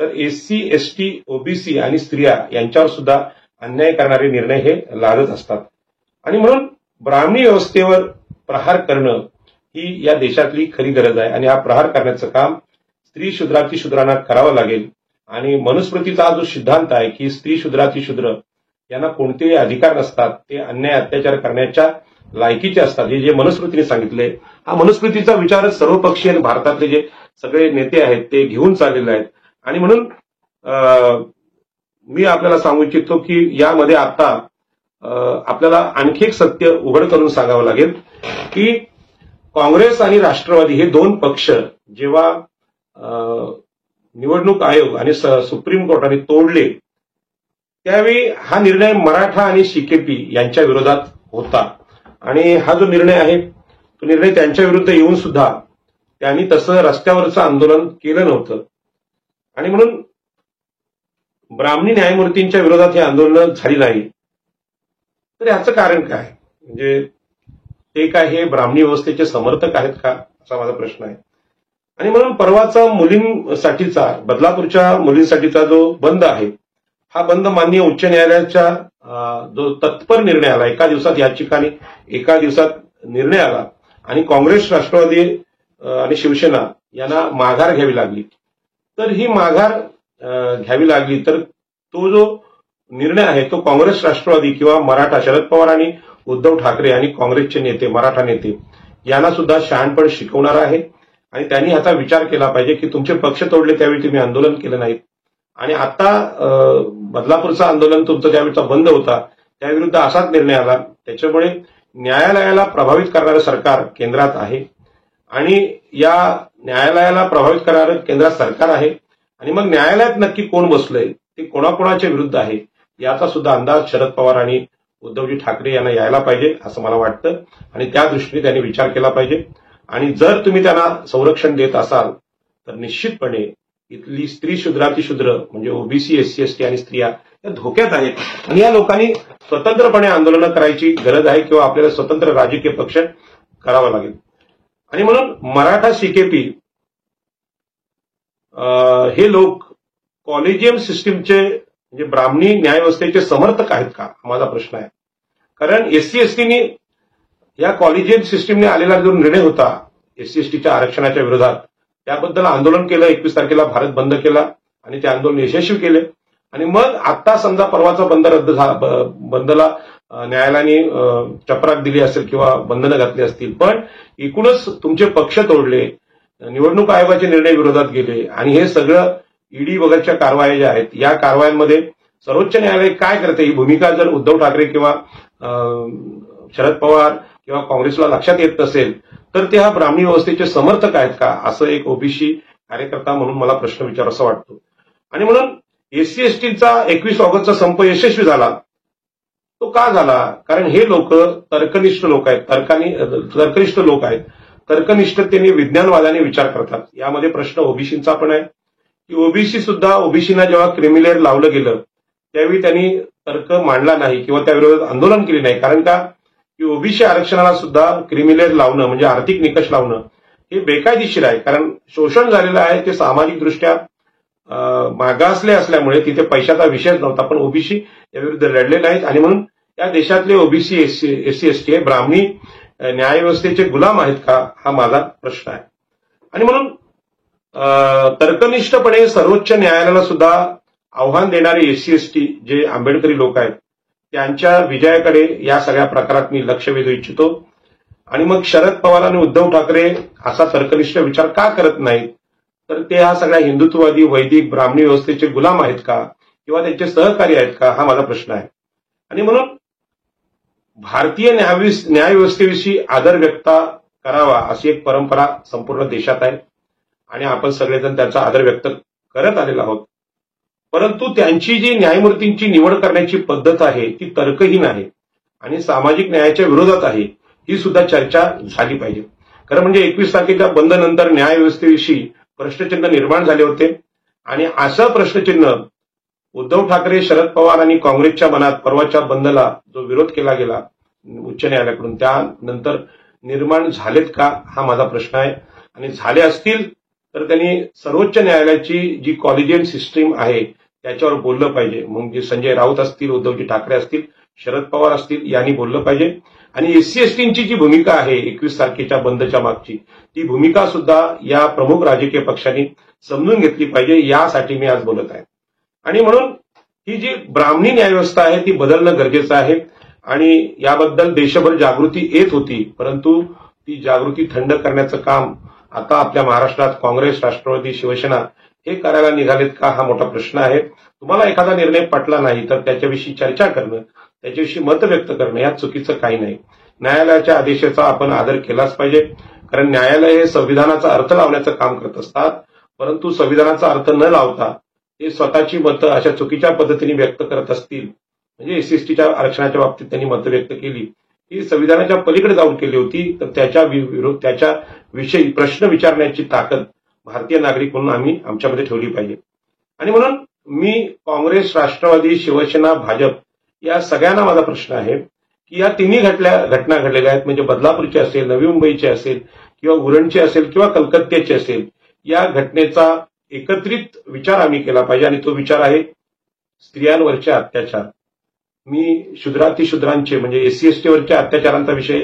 तर एससी, एसटी, ओबीसी आणि स्त्रिया यांच्यावर सुद्धा अन्याय करणारे निर्णय हे लागत असतात. आणि म्हणून ब्राह्मणी व्यवस्थेवर प्रहार करणं ही या देशातली खरी गरज आहे. आणि हा प्रहार करण्याचं काम स्त्री शूद्राती शूद्रांना करावं लागेल. आणि मनुस्मृतीचा हा जो सिद्धांत आहे की स्त्री शूद्राती शूद्र यांना कोणतेही अधिकार नसतात, ते अन्याय अत्याचार करण्याच्या लायकीचे असतात, हे जे मनुस्मृतीने सांगितले, हा मनुस्मृतीचा विचारच सर्वपक्षीय भारतातले जे सगळे नेते आहेत ते घेऊन चाललेले आहेत. आणि म्हणून मी आपल्याला सांगू इच्छितो की यामध्ये आता आपल्याला आणखी एक सत्य उघड करून सांगावं लागेल की काँग्रेस आणि राष्ट्रवादी हे दोन पक्ष जेव्हा निवडणूक आयोग आणि सुप्रीम कोर्टाने तोडले, त्यावेळी हा निर्णय मराठा आणि सीकेपी यांच्या विरोधात होता. आणि हा जो निर्णय आहे तो निर्णय त्यांच्या विरुद्ध येऊन सुद्धा त्यांनी तसं रस्त्यावरचं आंदोलन केलं नव्हतं. आणि म्हणून ब्राह्मणी न्यायमूर्तींच्या विरोधात हे आंदोलन झाली नाही. तर याचं कारण काय? म्हणजे ते काय हे ब्राह्मणी व्यवस्थेचे समर्थक आहेत का, असा माझा प्रश्न आहे. आणि म्हणून परवाचा मुलींसाठीचा, बदलापूरच्या मुलींसाठीचा जो बंद आहे, हा बंद माननीय उच्च न्यायालयाच्या जो तत्पर निर्णय आला, एका दिवसात याचिकाने एका दिवसात निर्णय आला आणि काँग्रेस, राष्ट्रवादी आणि शिवसेना यांना माघार घ्यावी लागली. तर ही माघार घ्यावी लागली तर तो जो निर्णय आहे तो काँग्रेस, राष्ट्रवादी किंवा मराठा, शरद पवार आणि उद्धव ठाकरे आणि काँग्रेसचे नेते, मराठा नेते यांना सुद्धा शहाणपण शिकवणार आहे. आणि त्यांनी ह्याचा विचार केला पाहिजे की तुमचे पक्ष तोडले त्यावेळी तुम्ही आंदोलन केलं नाहीत, आणि आता बदलापूरचं आंदोलन तुमचं त्यावेळीचा बंद होता, त्याविरुद्ध असाच निर्णय आला. त्याच्यामुळे न्यायालयाला प्रभावित करणारं सरकार केंद्रात आहे आणि या न्यायालयाला प्रभावित करणारं केंद्रात सरकार आहे. आणि मग न्यायालयात नक्की कोण बसलंय, ते कोणाकोणाच्या विरुद्ध आहे, याचा सुद्धा अंदाज शरद पवार आणि उद्धवजी ठाकरे यांना यायला पाहिजे असं मला वाटतं. आणि त्या दृष्टीने त्यांनी विचार केला पाहिजे. आणि जर तुम्ही त्यांना संरक्षण देत असाल तर निश्चितपणे इथली स्त्री शूद्राती शूद्र म्हणजे ओबीसी, एससी, एसटी आणि स्त्रिया या धोक्यात आहेत. आणि या लोकांनी स्वतंत्रपणे आंदोलनं करायची गरज आहे किंवा आपल्याला स्वतंत्र राजकीय पक्ष करावा लागेल. आणि म्हणून मराठा, सीकेपी हे लोक कॉलेजियम सिस्टीमचे म्हणजे ब्राह्मणी न्यायव्यवस्थेचे समर्थक आहेत का, माझा प्रश्न आहे. कारण एससी, एसटीनी या कॉलेजियम सिस्टीमने आलेला जो निर्णय होता एससी, एसटीच्या आरक्षणाच्या विरोधात, त्याबद्दल आंदोलन केलं. 21 तारखेला भारत बंद केला आणि ते आंदोलन यशस्वी केले. आणि मग आता समजा परवाचा बंद रद्द झाला, बंदला न्यायालयाने चपराक दिली असेल किंवा बंधनं घातली असतील, पण एकूणच तुमचे पक्ष तोडले, निवडणूक आयोगाचे निर्णय विरोधात गेले आणि हे सगळं ईडी वगैरेच्या कारवाया ज्या आहेत, या कारवायांमध्ये सर्वोच्च न्यायालय काय करते ही भूमिका जर उद्धव ठाकरे किंवा शरद पवार किंवा काँग्रेसला लक्षात येत नसेल तर ते हा ब्राह्मणी व्यवस्थेचे समर्थक आहेत का, असं एक ओबीसी कार्यकर्ता म्हणून मला प्रश्न विचारावा वाटतो. आणि म्हणून एससी, एसटीचा 21 ऑगस्टचा संप यशस्वी झाला. तो का झाला? कारण हे लोक तर्कनिष्ठ लोक आहेत, तर्कनिष्ठ लोक आहेत. तर्कनिष्ठतेने, विज्ञानवादाने विचार करतात. यामध्ये प्रश्न ओबीसींचा पण आहे की ओबीसी सुद्धा, ओबीसीना जेव्हा क्रिमिलेअर लावलं गेलं त्यावेळी त्यांनी तर्क मांडला नाही किंवा त्याविरोधात आंदोलन केले नाही. कारण का की ओबीसी आरक्षणाला सुद्धा क्रिमिलेअर लावणं म्हणजे आर्थिक निकष लावणं हे बेकायदेशीर आहे. कारण शोषण झालेलं आहे, ते सामाजिकदृष्ट्या मागासले असल्यामुळे तिथे पैशाचा विषयच नव्हता. पण ओबीसी याविरुद्ध लढले नाहीत आणि म्हणून या देशातले ओबीसी, एससी, एसटी हे ब्राह्मणी न्यायव्यवस्थेचे गुलाम आहेत का, हा माझा प्रश्न आहे. आणि म्हणून तर्कनिष्ठपणे सर्वोच्च न्यायालयाला सुद्धा आव्हान देणारे एससी, एसटी जे आंबेडकरी लोक आहेत त्यांच्या विजयाकडे या सगळ्या प्रकारात मी लक्ष वेधू इच्छितो. आणि मग शरद पवार आणि उद्धव ठाकरे असा तर्कनिष्ठ विचार का करत नाहीत, तर ते हा सगळ्या हिंदुत्ववादी वैदिक ब्राह्मणी व्यवस्थेचे गुलाम आहेत का किंवा त्यांचे सहकारी आहेत का, हा माझा प्रश्न आहे. आणि म्हणून भारतीय न्यायव्यवस्थेविषयी आदर व्यक्त करावा अशी एक परंपरा संपूर्ण देशात आहे आणि आपण सगळेजण त्याचा आदर व्यक्त करत आलेलो आहोत. परंतु त्यांची जी न्यायमूर्तींची निवड करण्याची पद्धत आहे ती तर्कहीन आहे आणि सामाजिक न्यायाच्या विरोधात आहे, ही सुद्धा चर्चा झाली पाहिजे. खरं म्हणजे 21 तारखेच्या बंद नंतर न्यायव्यवस्थेविषयी प्रश्नचिन्ह निर्माण झाले होते आणि असं प्रश्नचिन्ह उद्धव ठाकरे, शरद पवार आणि काँग्रेसच्या मनात परवाच्या बंदला जो विरोध केला गेला उच्च न्यायालयाकडून त्यानंतर निर्माण झालेत का, हा माझा प्रश्न आहे. आणि झाले असतील तर त्यांनी सर्वोच्च न्यायालयाची जी कॉलेजियम सिस्टीम आहे त्याच्यावर बोललं पाहिजे. म्हणजे संजय राऊत असतील, उद्धवजी ठाकरे असतील, शरद पवार असतील यांनी बोललं पाहिजे. आणि एससी एसटींची जी भूमिका आहे 21 तारखेच्या बंदच्या मागची, ती भूमिका सुद्धा या प्रमुख राजकीय पक्षांनी समजून घेतली पाहिजे. यासाठी मी आज बोलत आहे. आणि म्हणून ही जी ब्राह्मणी न्यायव्यवस्था आहे ती बदलणं गरजेचं आहे. आणि याबद्दल देशभर जागृती येत होती, परंतु ती जागृती थंड करण्याचं काम आता आपल्या महाराष्ट्रात काँग्रेस, राष्ट्रवादी, शिवसेना हे करायला निघालेत का, हा मोठा प्रश्न आहे. तुम्हाला एखादा निर्णय पटला नाही तर त्याच्याविषयी चर्चा करणं, त्याच्याविषयी मत व्यक्त करणं यात चुकीचं काही नाही. न्यायालयाच्या आदेशाचा आपण आदर केलाच पाहिजे, कारण न्यायालय हे संविधानाचा अर्थ लावण्याचं काम करत असतात. परंतु संविधानाचा अर्थ न लावता ते स्वतःची मतं अशा चुकीच्या पद्धतीने व्यक्त करत असतील, म्हणजे एससीएसटीच्या आरक्षणाच्या बाबतीत त्यांनी मतं व्यक्त केली, ही संविधानाच्या पलीकडे जाऊन केली होती, तर त्याच्याविषयी प्रश्न विचारण्याची ताकद भारतीय नागरिक म्हणून आम्ही आमच्यामध्ये ठेवली पाहिजे. आणि म्हणून मी काँग्रेस, राष्ट्रवादी, शिवसेना, भाजप या सगळ्यांना माझा प्रश्न आहे की या तिन्ही घटना घडलेल्या आहेत, म्हणजे बदलापूरची असेल, नवी मुंबईची असेल किंवा उरणची असेल किंवा कलकत्त्याची असेल, या घटनेचा एकत्रित विचार आम्ही केला पाहिजे. आणि तो विचार आहे स्त्रियांवरचे अत्याचार. मी शूद्रातिशूद्रांचे म्हणजे एससी एसटीवरच्या अत्याचारांचा विषय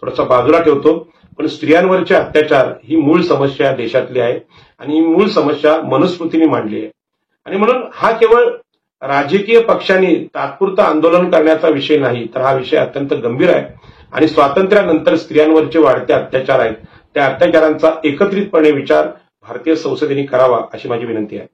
थोडासा बाजूला ठेवतो, पण स्त्रियांवरचे अत्याचार ही मूळ समस्या देशातली आहे आणि ही मूळ समस्या मनुस्मृतीने मांडली आहे. आणि म्हणून हा केवळ राजकीय पक्षांनी तात्पुरतं आंदोलन करण्याचा विषय नाही, तर हा विषय अत्यंत गंभीर आहे. आणि स्वातंत्र्यानंतर स्त्रियांवरचे वाढते अत्याचार आहेत, त्या अत्याचारांचा एकत्रितपणे विचार भारतीय संसदेने करावा अशी माझी विनंती आहे.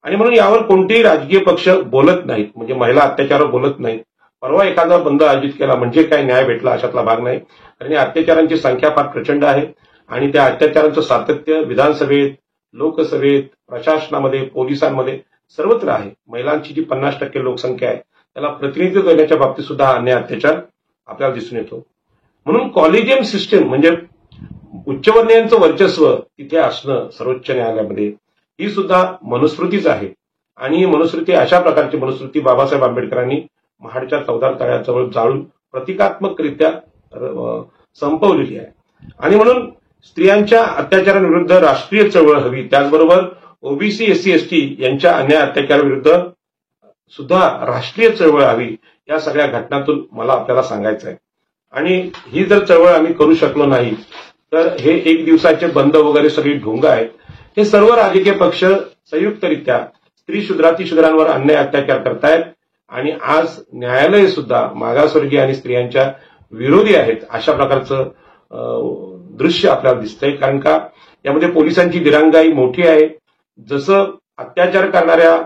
आणि म्हणून यावर कोणतेही राजकीय पक्ष बोलत नाहीत, म्हणजे महिला अत्याचारावर बोलत नाहीत. परवा एखादा बंद आयोजित केला म्हणजे काय न्याय भेटला अशातला भाग नाही, कारण या अत्याचारांची संख्या फार प्रचंड आहे. आणि त्या अत्याचारांचं सातत्य विधानसभेत, लोकसभेत, प्रशासनामध्ये, पोलिसांमध्ये सर्वत्र आहे. महिलांची जी 50% लोकसंख्या आहे त्याला प्रतिनिधित्व देण्याच्या बाबतीत सुद्धा हा अन्याय अत्याचार आपल्याला दिसून येतो. म्हणून कॉलेजियम सिस्टीम म्हणजे उच्चवर्णीयांचं वर्चस्व तिथे असणं सर्वोच्च न्यायालयामध्ये, ही सुद्धा मनुस्मृतीच आहे. आणि ही मनुस्मृती अशा प्रकारची मनुस्मृती बाबासाहेब आंबेडकरांनी महाडच्या 14 तळ्याजवळ जाळून प्रतिकात्मकरित्या संपवलेली आहे. आणि म्हणून स्त्रियांच्या अत्याचारांविरुद्ध राष्ट्रीय चळवळ हवी, त्याचबरोबर ओबीसी, एससी, एसटी यांच्या अन्याय अत्याचाराविरुद्ध सुद्धा राष्ट्रीय चळवळ हवी. या सगळ्या घटनांतून मला आपल्याला सांगायचं आहे. आणि ही जर चळवळ आम्ही करू शकलो नाही तर हे एक दिवसाचे बंद वगैरे सगळी ढोंग आहेत. हे सर्व राजकीय पक्ष संयुक्तरित्या स्त्री शूद्रातिशूद्रांवर अन्याय अत्याचार करतायत. आणि आज न्यायालय सुद्धा मागासवर्गीय आणि स्त्रियांच्या विरोधी आहेत अशा प्रकारचं दृश्य आपल्याला दिसतंय. कारण का यामध्ये पोलिसांची दिरंगाई मोठी आहे. जसं अत्याचार करणाऱ्या,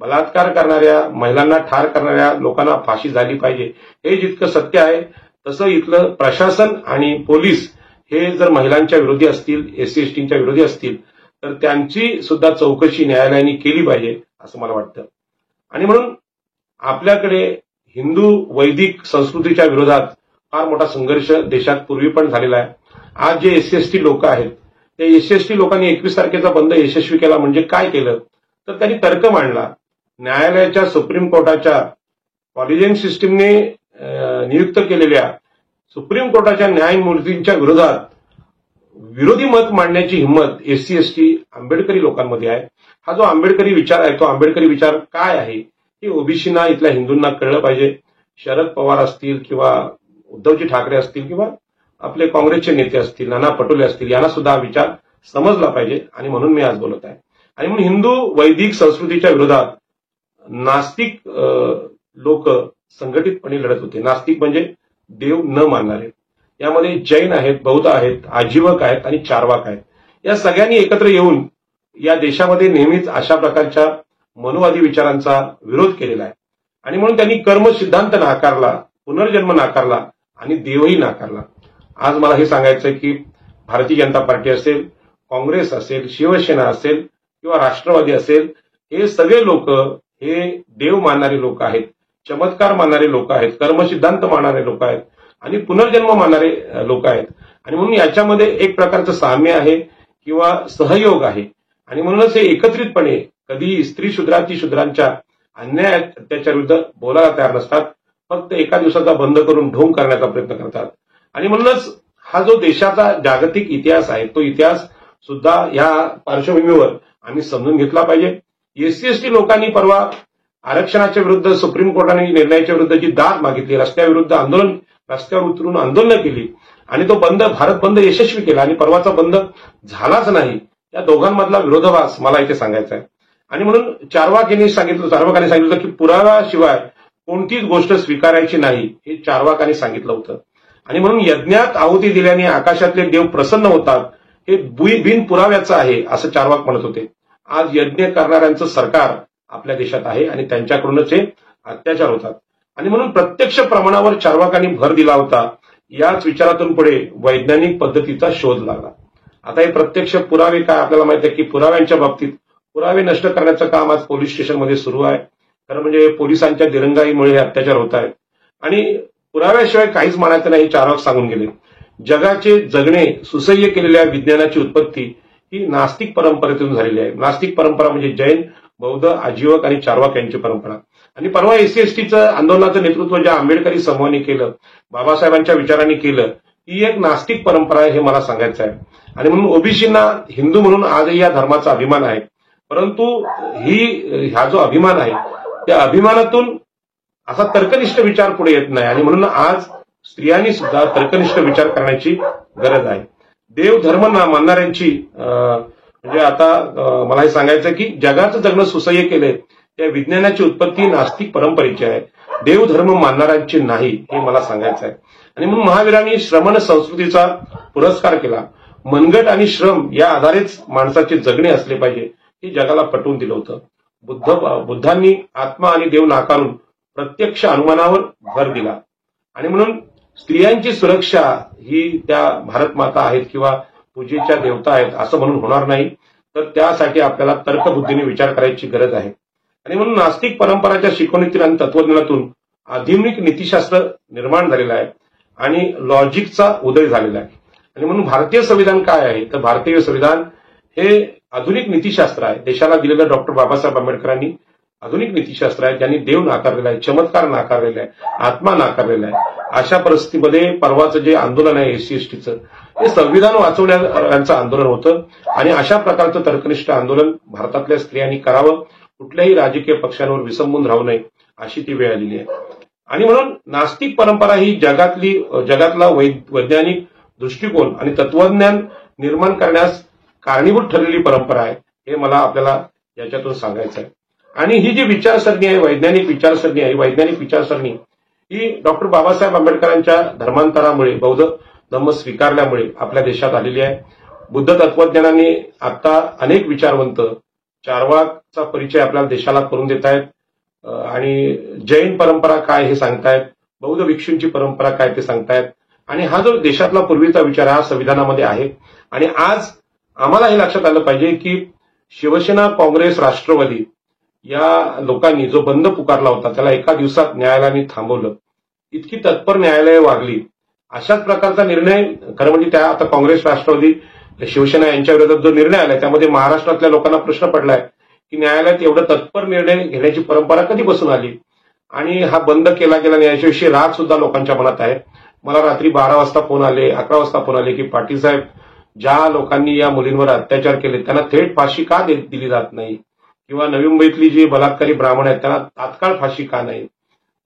बलात्कार करणाऱ्या, महिलांना ठार करणाऱ्या लोकांना फाशी झाली पाहिजे हे जितकं सत्य आहे, तसं इथलं प्रशासन आणि पोलीस हे जर महिलांच्या विरोधी असतील, एससी एसटींच्या विरोधी असतील तर त्यांची सुद्धा चौकशी न्यायालयाने केली पाहिजे असं मला वाटतं. आणि म्हणून आपल्याकडे हिंदू वैदिक संस्कृतीच्या विरोधात फार मोठा संघर्ष देशात पूर्वी पण झालेला आहे. आज जे एससी एसटी लोक आहेत, त्या एससी एसटी लोकांनी 21 तारखेचा बंद यशस्वी केला म्हणजे काय केलं तर त्यांनी तर्क मांडला. न्यायालयाच्या, सुप्रीम कोर्टाच्या, कॉलेजियम सिस्टीमने नियुक्त केलेल्या सुप्रीम कोर्टाच्या न्यायमूर्तींच्या विरोधात विरोधी मत मांडण्याची हिंमत एससी एसटी आंबेडकरी लोकांमध्ये आहे. हा जो आंबेडकरी विचार आहे तो आंबेडकरी विचार काय आहे हे ओबीसीना, इथल्या हिंदूंना कळलं पाहिजे. शरद पवार असतील किंवा उद्धवजी ठाकरे असतील किंवा आपले काँग्रेसचे नेते असतील, नाना पटोले असतील, यांना सुद्धा हा विचार समजला पाहिजे. आणि म्हणून मी आज बोलत आहे. आणि म्हणून हिंदू वैदिक संस्कृतीच्या विरोधात नास्तिक लोक संघटितपणे लढत होते. नास्तिक म्हणजे देव न मानणारे. यामध्ये जैन आहेत, बौद्ध आहेत, आजीवक आहेत आणि चार्वाक आहेत. या सगळ्यांनी एकत्र येऊन या देशामध्ये नेहमीच अशा प्रकारच्या मनोवादी विचारांचा विरोध केलेला आहे. आणि म्हणून त्यांनी कर्म सिद्धांत नाकारला, पुनर्जन्म नाकारला आणि देवही नाकारला. आज मला हे सांगायचं की भारतीय जनता पार्टी असेल, काँग्रेस असेल, शिवसेना असेल किंवा राष्ट्रवादी असेल, हे सगळे लोक हे देव मानणारे लोक आहेत, चमत्कार मानणारे लोक आहेत, कर्मसिद्धांत मानणारे लोक आहेत आणि पुनर्जन्म मानणारे लोक आहेत. आणि म्हणून याच्यामध्ये एक प्रकारचं साम्य आहे किंवा सहयोग आहे. आणि म्हणूनच हे एकत्रितपणे कधी स्त्री शूद्रांच्या अन्याय अत्याचाराविरुद्ध बोलायला तयार नसतात, फक्त एका दिवसाचा बंद करून ढोंग करण्याचा प्रयत्न करतात. आणि म्हणूनच हा जो देशाचा जागतिक इतिहास आहे तो इतिहास सुद्धा या पार्श्वभूमीवर आम्ही समजून घेतला पाहिजे. एससी एसटी लोकांनी परवा आरक्षणाच्या विरुद्ध सुप्रीम कोर्टाने निर्णयाच्या विरुद्ध जी दाद मागितली, रस्त्यावर उतरून आंदोलन केली आणि तो भारत बंद यशस्वी केला आणि परवाचा बंद झालाच नाही. या दोघांमधला विरोधाभास मला इथे सांगायचा आहे. आणि म्हणून चार्वाकांनी सांगितलं की पुराव्याशिवाय कोणतीच गोष्ट स्वीकारायची नाही, हे चार्वाकांनी सांगितलं होतं. आणि म्हणून यज्ञात आहुती दिल्याने आकाशातले देव प्रसन्न होतात, हे बिन पुराव्याचं आहे असं चार्वाक म्हणत होते. आज यज्ञ करणाऱ्यांचं सरकार आपल्या देशात आहे आणि त्यांच्याकडूनच हे अत्याचार होतात. आणि म्हणून प्रत्यक्ष प्रमाणावर चार्वाकांनी भर दिला होता. याच विचारातून पुढे वैज्ञानिक पद्धतीचा शोध लागला. आता हे प्रत्यक्ष पुरावे काय आपल्याला माहिती आहे की पुराव्यांच्या बाबतीत पुरावे नष्ट करण्याचं काम आज पोलीस स्टेशनमध्ये सुरू आहे. खरं म्हणजे पोलिसांच्या दिरंगाईमुळे हे अत्याचार होत आहेत आणि पुराव्याशिवाय काहीच म्हणायचं नाही, चार्वाक सांगून गेले. जगाचे जगणे सुसह्य केलेल्या विज्ञानाची उत्पत्ती ही नास्तिक परंपरेतून झालेली आहे. नास्तिक परंपरा म्हणजे जैन, बौद्ध, आजीवक आणि चार्वाक यांची परंपरा. आणि परवा एससी एसटीचं आंदोलनाचं नेतृत्व ज्या आंबेडकरी समूहाने केलं, बाबासाहेबांच्या विचारांनी केलं, ही एक नास्तिक परंपरा आहे हे मला सांगायचं आहे. आणि म्हणून ओबीसींना हिंदू म्हणून आजही या धर्माचा अभिमान आहे. परंतु हा जो अभिमान आहे त्या अभिमानातून असा तर्कनिष्ठ विचार पुढे येत नाही. आणि म्हणून आज स्त्रियांनी सुद्धा तर्कनिष्ठ विचार करण्याची गरज आहे. देव धर्म मानणाऱ्यांची म्हणजे आता मला हे सांगायचं की जगाचं जगणं सुसह्य केलंय त्या विज्ञानाची उत्पत्ती नास्तिक परंपरेची आहे, देव धर्म मानणाऱ्यांची नाही, हे मला सांगायचं आहे. आणि म्हणून महावीरांनी श्रमण संस्कृतीचा पुरस्कार केला. मनगट आणि श्रम या आधारेच माणसाचे जगणे असले पाहिजे हे जगाला पटवून दिलं होतं. बुद्धांनी आत्मा आणि देव नाकारून प्रत्यक्ष अनुमानावर भर दिला. आणि म्हणून स्त्रियांची सुरक्षा ही त्या भारत माता आहेत किंवा पूजेच्या देवता आहेत असं म्हणून होणार नाही, तर त्यासाठी आपल्याला तर्कबुद्धीने विचार करायची गरज आहे. आणि म्हणून नास्तिक परंपराच्या शिकवणीतील आणि तत्वज्ञानातून आधुनिक नीतिशास्त्र निर्माण झालेलं आहे आणि लॉजिकचा उदय झालेला आहे. आणि म्हणून भारतीय संविधान काय आहे तर भारतीय संविधान हे आधुनिक नीतिशास्त्र आहे. देशाला दिलेलं डॉक्टर बाबासाहेब आंबेडकरांनी आधुनिक नीतिशास्त्र आहे. त्यांनी देव नाकारलेला आहे, चमत्कार नाकारलेला आहे, आत्मा नाकारलेला आहे. अशा परिस्थितीमध्ये परवाचं जे आंदोलन आहे एससी एसटीचं, हे संविधान वाचवण्याचं आंदोलन होतं. आणि अशा प्रकारचं तर्कनिष्ठ आंदोलन भारतातल्या स्त्रियांनी करावं. कुठल्याही राजकीय पक्षांवर विसंबून राहू नये अशी ती वेळ आलेली आहे. आणि म्हणून नास्तिक परंपरा ही जगातला वैज्ञानिक दृष्टिकोन आणि तत्वज्ञान निर्माण करण्यास कारणीभूत ठरलेली परंपरा आहे, हे मला आपल्याला याच्यातून सांगायचं आहे. आणि ही जी विचारसरणी आहे, वैज्ञानिक विचारसरणी ही डॉक्टर बाबासाहेब आंबेडकरांच्या धर्मांतरामुळे, बौद्ध धम्म स्वीकारल्यामुळे आपल्या देशात आलेली आहे. बुद्ध तत्वज्ञानाने आता अनेक विचारवंत चार्वाकचा परिचय आपल्या देशाला करून देत आहेत आणि जैन परंपरा काय हे सांगतायत, बौद्ध भिक्षूंची परंपरा काय ते सांगतायत. आणि हा जो देशातला पूर्वीचा विचार हा संविधानामध्ये आहे. आणि आज आम्हाला हे लक्षात आलं पाहिजे की शिवसेना, काँग्रेस, राष्ट्रवादी या लोकांनी जो बंद पुकारला होता त्याला एका दिवसात न्यायालयाने थांबवलं. इतकी तत्पर न्यायालय वागली. अशाच प्रकारचा निर्णय खरं म्हणजे त्या आता काँग्रेस, राष्ट्रवादी, शिवसेना यांच्या विरोधात जो निर्णय आलाय त्यामध्ये महाराष्ट्रातल्या लोकांना प्रश्न पडलाय की न्यायालयात एवढं तत्पर निर्णय घेण्याची परंपरा कधीपासून आली आणि हा बंद केला गेला नाही याच्याविषयी राग सुद्धा लोकांच्या मनात आहे. मला रात्री 12 वाजता फोन आले, 11 वाजता फोन आले की पाटील साहेब, ज्या लोकांनी या मुलींवर अत्याचार केले त्यांना थेट फाशी का दिली जात नाही, किंवा नवी मुंबईतली जी बलात्कारी ब्राह्मण आहेत त्यांना तात्काळ फाशी का नाही.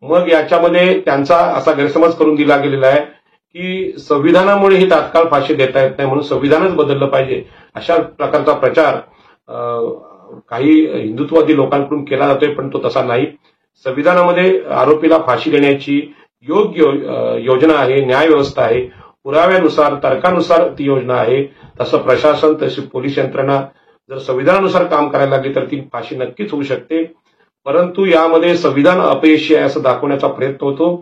मग याच्यामध्ये त्यांचा असा गैरसमज करून दिला गेलेला आहे की संविधानामुळे ही तात्काळ फाशी देता येत नाही म्हणून संविधानच बदललं पाहिजे. अशा प्रकारचा प्रचार काही हिंदुत्ववादी लोकांकडून केला जातोय, पण तो तसा नाही. संविधानामध्ये आरोपीला फाशी देण्याची योग्य योजना आहे, न्याय व्यवस्था आहे, पुराव्यानुसार, तर्कानुसार ती योजना आहे. तसं प्रशासन, तशी पोलीस यंत्रणा जर संविधानानुसार काम करायला लागली तर ती फाशी नक्कीच होऊ शकते. परंतु यामध्ये संविधान अपयशी आहे असं दाखवण्याचा प्रयत्न होतो.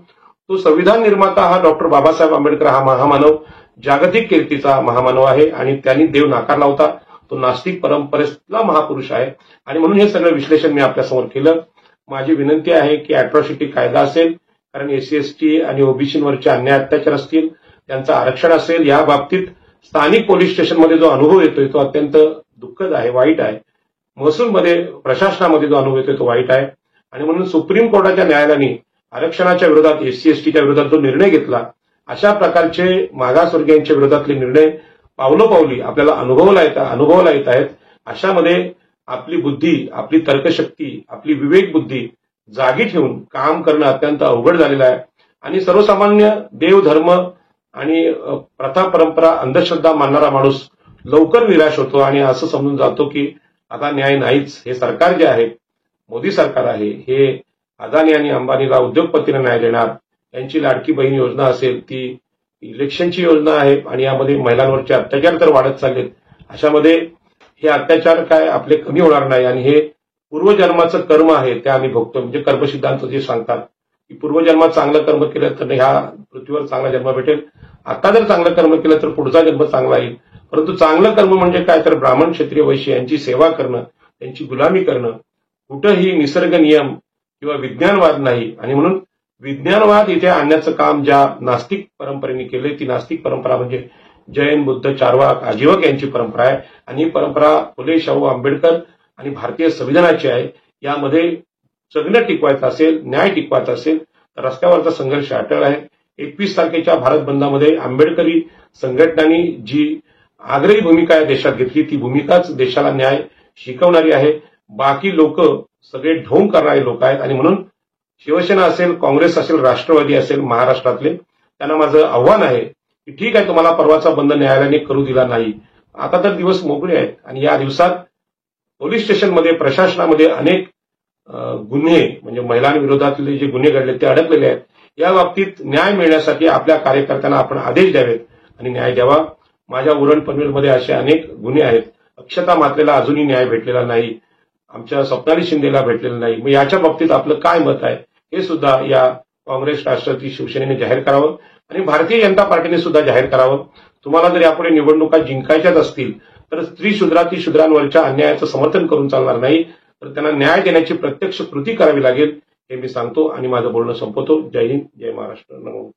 तो संविधान निर्माता हा डॉक्टर बाबासाहेब आंबेडकर हा महामानव, जागतिक कीर्तीचा महामानव आहे आणि त्यांनी देव नाकारला होता. तो नास्तिक परंपरेतला महापुरुष आहे आणि म्हणून हे सगळं विश्लेषण मी आपल्यासमोर केलं. माझी विनंती आहे की अॅट्रॉसिटी कायदा असेल, कारण एससी एसटी आणि ओबीसीवरचे अन्याय अत्याचार असतील, त्यांचं आरक्षण असेल, या बाबतीत स्थानिक पोलीस स्टेशनमध्ये जो अनुभव येतोय तो अत्यंत दुःखद आहे, वाईट आहे. महसूलमध्ये, प्रशासनामध्ये जो अनुभव येतोय तो वाईट आहे. आणि म्हणून सुप्रीम कोर्टाच्या न्यायालयाने आरक्षणाच्या विरोधात, एससी एसटीच्या विरोधात जो निर्णय घेतला, अशा प्रकारचे मागासवर्गीयांच्या विरोधातले निर्णय पावलोपावली आपल्याला अनुभवाला येत आहेत. अशामध्ये आपली बुद्धी, आपली तर्कशक्ती, आपली विवेक बुद्धी जागी ठेवून काम करणं अत्यंत अवघड झालेलं आहे. आणि सर्वसामान्य देवधर्म आणि प्रथा परंपरा अंधश्रद्धा मानणारा माणूस लवकर निराश होतो आणि असं समजून जातो की आता न्याय नाहीच. हे सरकार जे आहे, मोदी सरकार आहे, हे अदानी आणि अंबानीला उद्योगपतींना न्याय देणार. यांची लाडकी बहीण योजना असेल, ती इलेक्शनची योजना आहे आणि यामध्ये महिलांवरचे अत्याचार तर वाढत चाललेत. अशामध्ये हे अत्याचार काय आपले कमी होणार नाही आणि हे पूर्वजन्माचं कर्म आहे ते आम्ही भोगतो. म्हणजे कर्मसिद्धांत जे सांगतात की पूर्वजन्मात चांगलं कर्म केलं तर ह्या पृथ्वीवर चांगला जन्म भेटेल. आता जर चांगलं कर्म केलं तर पुढचा जन्म चांगला येईल. परंतु चांगलं कर्म म्हणजे काय, तर ब्राह्मण क्षत्रिय वैश्य यांची सेवा करणं, त्यांची गुलामी करणं. कुठंही निसर्ग नियम किंवा विज्ञानवाद नाही. आणि म्हणून विज्ञानवाद इथे आणण्याचं काम ज्या नास्तिक परंपरेने केले, ती नास्तिक परंपरा म्हणजे जैन, बुद्ध, चार्वाक, आजीवक यांची परंपरा आहे. आणि ही परंपरा फुले, शाहू आंबेडकर आणि भारतीय संविधानाची आहे. यामध्ये जगणं टिकवायचं असेल, न्याय टिकवायचा असेल तर रस्त्यावरचा संघर्ष अटळ आहे. 21 तारखेच्या भारत बंदमध्ये आंबेडकरी संघटनांनी जी आग्रही भूमिका या देशात घेतली, ती भूमिकाच देशाला न्याय शिकवणारी आहे. बाकी लोक सगळे ढोंग करणारे लोक आहेत. आणि म्हणून शिवसेना असेल, काँग्रेस असेल, राष्ट्रवादी असेल महाराष्ट्रातले, त्यांना माझं आव्हान आहे की ठीक आहे, तुम्हाला परवाचा बंद न्यायालयाने करू दिला नाही, आता तर दिवस मोकळे आहेत आणि या दिवसात पोलीस स्टेशनमध्ये, प्रशासनामध्ये अनेक गुन्हे म्हणजे महिलांविरोधातले जे गुन्हे घडले ते अडकलेले आहेत. या बाबतीत न्याय मिळण्यासाठी आपल्या कार्यकर्त्यांना आपण आदेश द्यावेत आणि न्याय द्यावा. माझ्या उरण पनवेलमध्ये असे अनेक गुन्हे आहेत. अक्षता मात्रेला अजूनही न्याय भेटलेला नाही, आमच्या स्वप्नाली शिंदेला भेटलेलं नाही. मग याच्या बाबतीत आपलं काय मत आहे हे सुद्धा या काँग्रेस, राष्ट्रवादी, शिवसेनेने जाहीर करावं आणि भारतीय जनता पार्टीने सुद्धा जाहीर करावं. तुम्हाला जर यापुढे निवडणुका जिंकायच्याच असतील तर स्त्री शूद्रांवरच्या अन्यायाचं समर्थन करून चालणार नाही, तर त्यांना न्याय देण्याची प्रत्यक्ष कृती करावी लागेल हे मी सांगतो आणि माझं बोलणं संपवतो. जय हिंद, जय महाराष्ट्र, नमो.